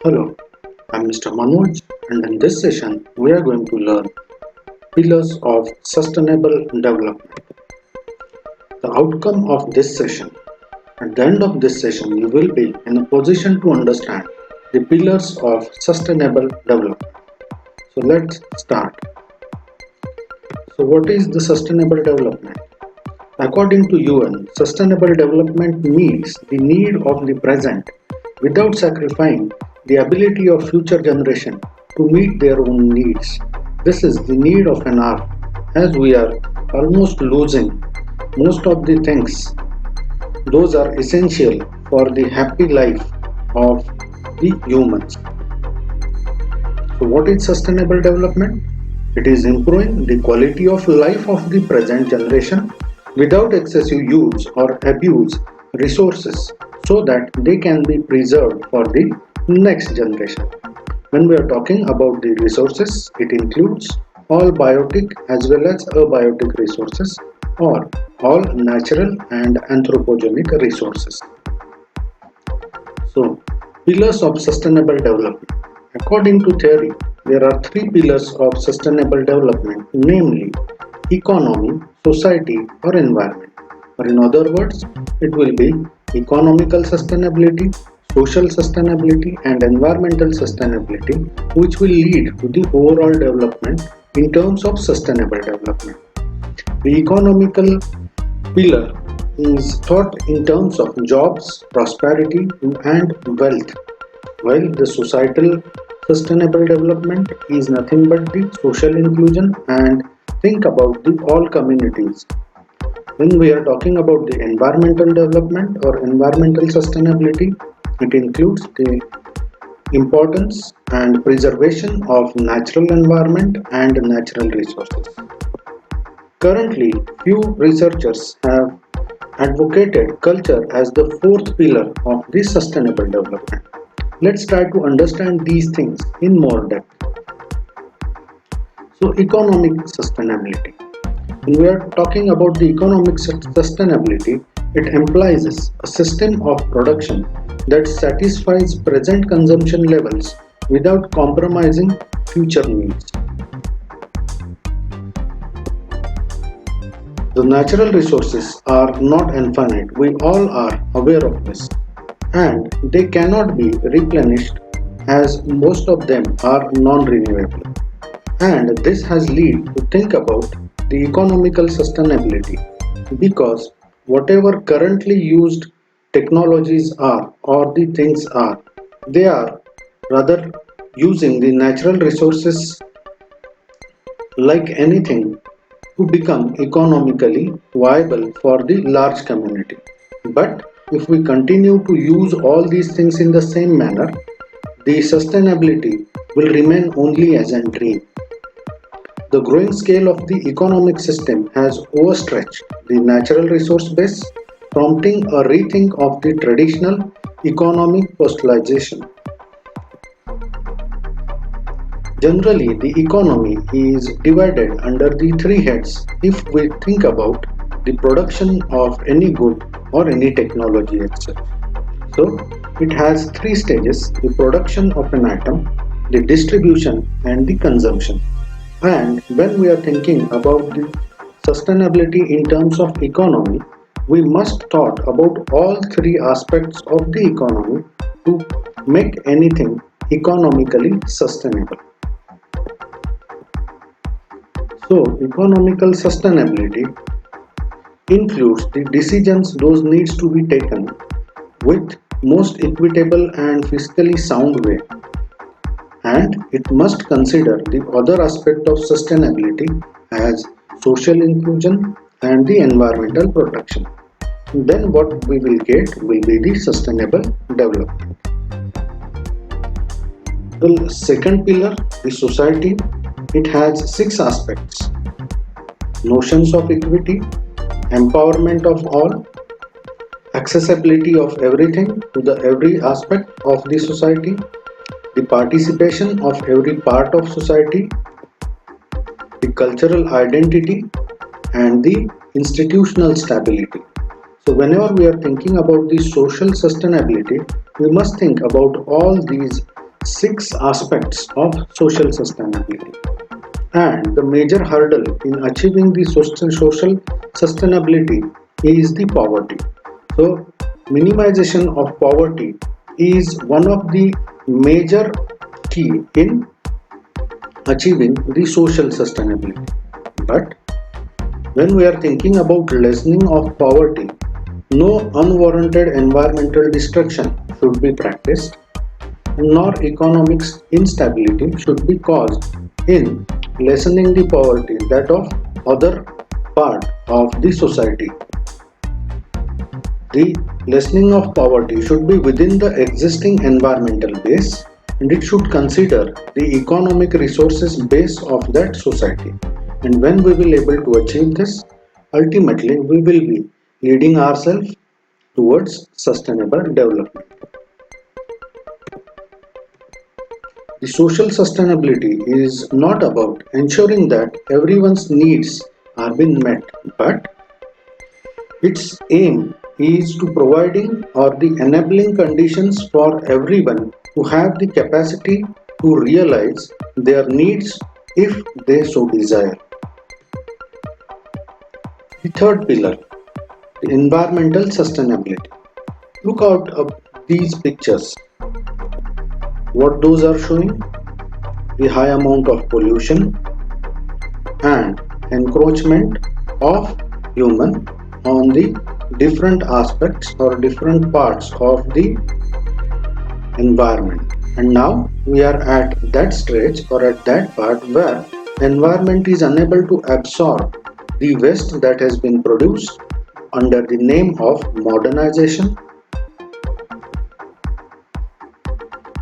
Hello, I'm Mr. Manoj, and in this session, we are going to learn pillars of sustainable development. The outcome of this session. At the end of this session, you will be in a position to understand the pillars of sustainable development. So let's start. So, what is the sustainable development? According to UN, sustainable development meets the need of the present without sacrificing the ability of future generation to meet their own needs. This is the need of an hour, as we are almost losing most of the things. Those are essential for the happy life of the humans. So, what is sustainable development? It is improving the quality of life of the present generation without excessive use or abuse resources so that they can be preserved for the next generation. When we are talking about the resources, it includes all biotic as well as abiotic resources or all natural and anthropogenic resources. So, pillars of sustainable development. According to theory, there are three pillars of sustainable development, namely economy, society, or environment. Or in other words, it will be economical sustainability, social sustainability, and environmental sustainability, which will lead to the overall development in terms of sustainable development. The economical pillar is thought in terms of jobs, prosperity, and wealth, while the societal sustainable development is nothing but the social inclusion and think about the all communities. When we are talking about the environmental development or environmental sustainability, it includes the importance and preservation of natural environment and natural resources. Currently, few researchers have advocated culture as the fourth pillar of the sustainable development. Let's try to understand these things in more depth. So, economic sustainability. When we are talking about the economic sustainability, it implies a system of production that satisfies present consumption levels without compromising future needs. The natural resources are not infinite, we all are aware of this, and they cannot be replenished as most of them are non renewable. And this has led to think about the economical sustainability because whatever currently used technologies are or the things are, they are rather using the natural resources like anything to become economically viable for the large community. But if we continue to use all these things in the same manner, the sustainability will remain only as a dream. The growing scale of the economic system has overstretched the natural resource base, prompting a rethink of the traditional economic postulation. Generally, the economy is divided under the three heads if we think about the production of any good or any technology itself. So, it has three stages: the production of an atom, the distribution, and the consumption. And when we are thinking about the sustainability in terms of economy, we must thought about all three aspects of the economy to make anything economically sustainable. So, economical sustainability includes the decisions those needs to be taken with most equitable and fiscally sound way, and it must consider the other aspect of sustainability as social inclusion and the environmental protection. Then what we will get will be the sustainable development. The second pillar, the society, it has six aspects: notions of equity, empowerment of all, accessibility of everything to the every aspect of the society, the participation of every part of society, the cultural identity, and the institutional stability. So, whenever we are thinking about the social sustainability, we must think about all these 6 aspects of social sustainability. And the major hurdle in achieving the social sustainability is the poverty. So, minimization of poverty is one of the major key in achieving the social sustainability. But when we are thinking about lessening of poverty, no unwarranted environmental destruction should be practiced, nor economic instability should be caused in lessening the poverty that of other part of the society. The lessening of poverty should be within the existing environmental base, and it should consider the economic resources base of that society. And when we will able to achieve this, ultimately we will be leading ourselves towards sustainable development. The social sustainability is not about ensuring that everyone's needs are being met, but its aim is to providing or the enabling conditions for everyone to have the capacity to realize their needs if they so desire. The third pillar, the environmental sustainability. Look out of these pictures. What those are showing? The high amount of pollution and encroachment of human on the different aspects or different parts of the environment. And now we are at that stage or at that part where environment is unable to absorb the waste that has been produced under the name of modernization.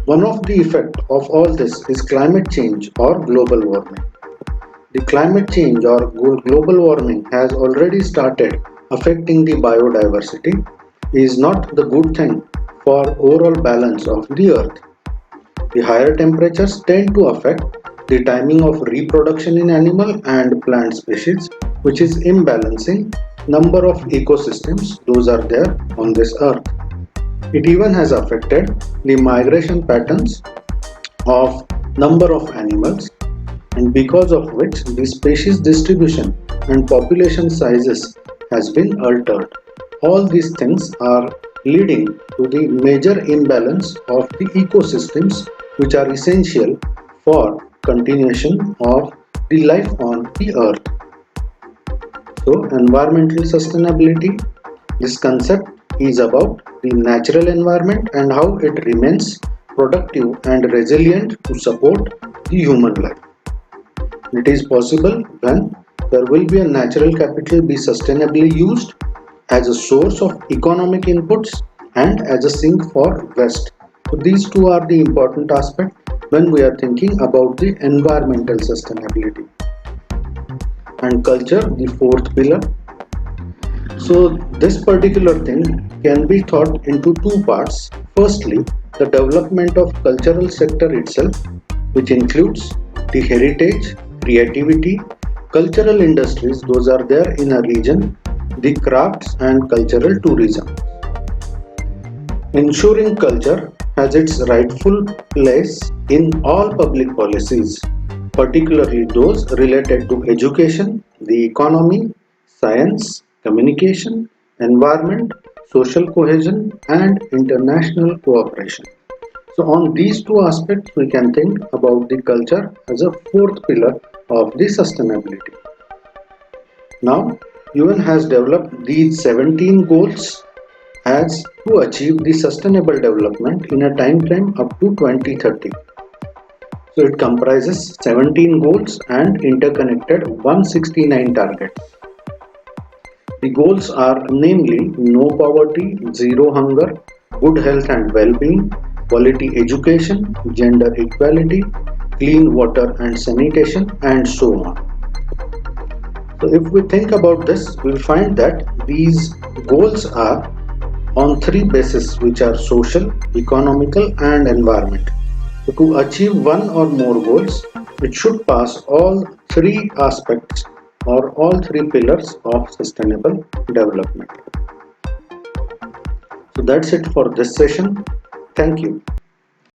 One of the effects of all this is climate change or global warming. The climate change or global warming has already started affecting the biodiversity, is not the good thing for overall balance of the earth. The higher temperatures tend to affect the timing of reproduction in animal and plant species, which is imbalancing number of ecosystems those are there on this earth. It even has affected the migration patterns of number of animals, and because of which the species distribution and population sizes has been altered. All these things are leading to the major imbalance of the ecosystems which are essential for continuation of the life on the earth. So environmental sustainability, this concept is about the natural environment and how it remains productive and resilient to support the human life. It is possible when there will be a natural capital be sustainably used as a source of economic inputs and as a sink for waste. So these two are the important aspects when we are thinking about the environmental sustainability. And culture, the fourth pillar. So this particular thing can be thought into two parts. Firstly, the development of cultural sector itself, which includes the heritage, creativity, cultural industries, those are there in a region, the crafts and cultural tourism. Ensuring culture has its rightful place in all public policies, particularly those related to education, the economy, science, communication, environment, social cohesion, and international cooperation. So, on these two aspects, we can think about the culture as a fourth pillar of the sustainability. Now, UN has developed these 17 goals as to achieve the sustainable development in a time frame up to 2030. So it comprises 17 goals and interconnected 169 targets. The goals are namely no poverty, zero hunger, good health and well-being, quality education, gender equality, clean water and sanitation, and so on. So if we think about this, we'll find that these goals are on three bases, which are social, economical, and environmental. So to achieve one or more goals, it should pass all three aspects or all three pillars of sustainable development. So that's it for this session. Thank you.